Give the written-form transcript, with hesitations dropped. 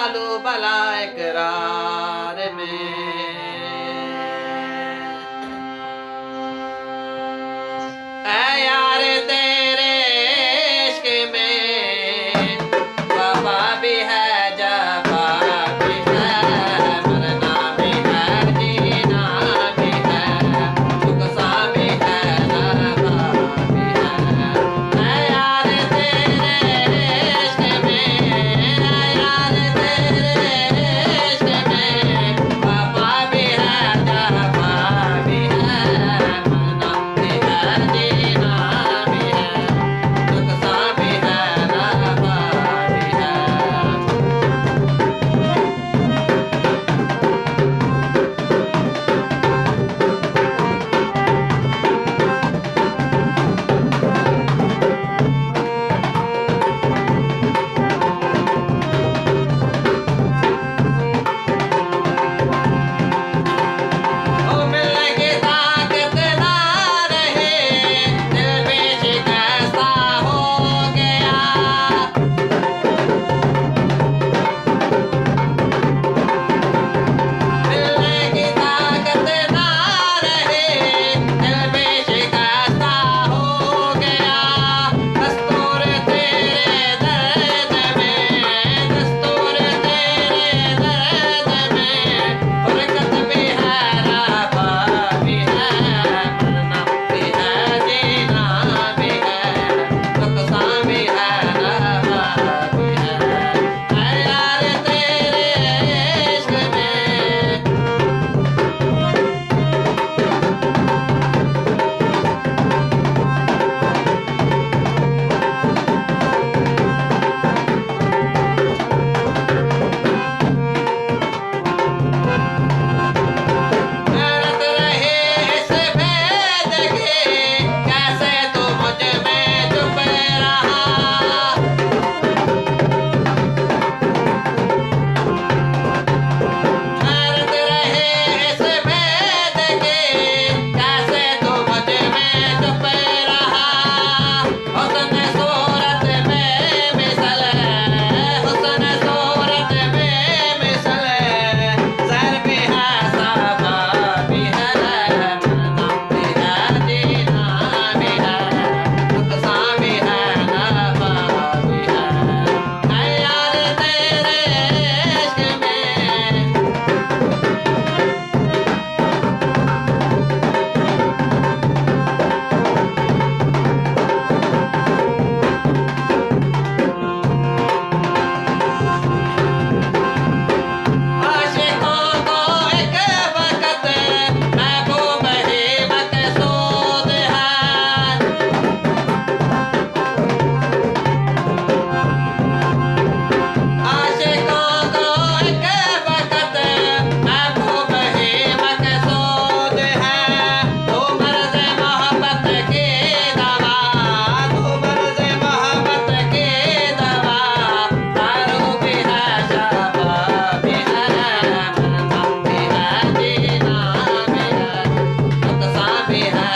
डालू भला इकरार में। ऐ यार तेरे इश्क में वफा भी है, जफा भी है, मरना भी है, जीना भी है, नुकसा भी है, नफा भी है। ऐ यार तेरे इश्क में, ऐ यार तेरे इश्क में वफा भी है, जफा भी है, मरना भी है, जीना भी है, नुकसा भी है, नफा भी है। ओ मिलने की ताकत ना रहे, दिल भी शिकस्ता हो गया। मिलने की ताकत ना रहे, दिल भी शिकस्ता हो गया। दस्तूर तेरे दर्द में, दस्तूर तेरे दर्द में, फुरकत भी है, रफ़ा भी है, मरना भी है, जीना भी है, नुकसा भी है, नफ़ा भी है। ऐ यार तेरे इश्क में करत रहे इस भेद के, कैसे तू मुझ में छुप रहा। करत रहे इस भेद के, कैसे तू मुझ में छुप रहा। हुस्न सूरत में मिसल है, हुस्न सूरत में मिसल है, सर भी है, साफा भी है, मरना भी है, जीना भी है, नुकसा भी है, नफा भी है। ऐ यार तेरे इश्क में आशिकों को एक वक्त महबूब ही मकसूद है। आशिकों को एक वक्त महबूब ही मकसूद है। तू मर्ज़ मोहब्बत की दवा, तू मर्ज़ मोहब्बत की दवा, दारू भी है, शफा भी है, मरना भी है, जीना भी है, नुकसा भी है,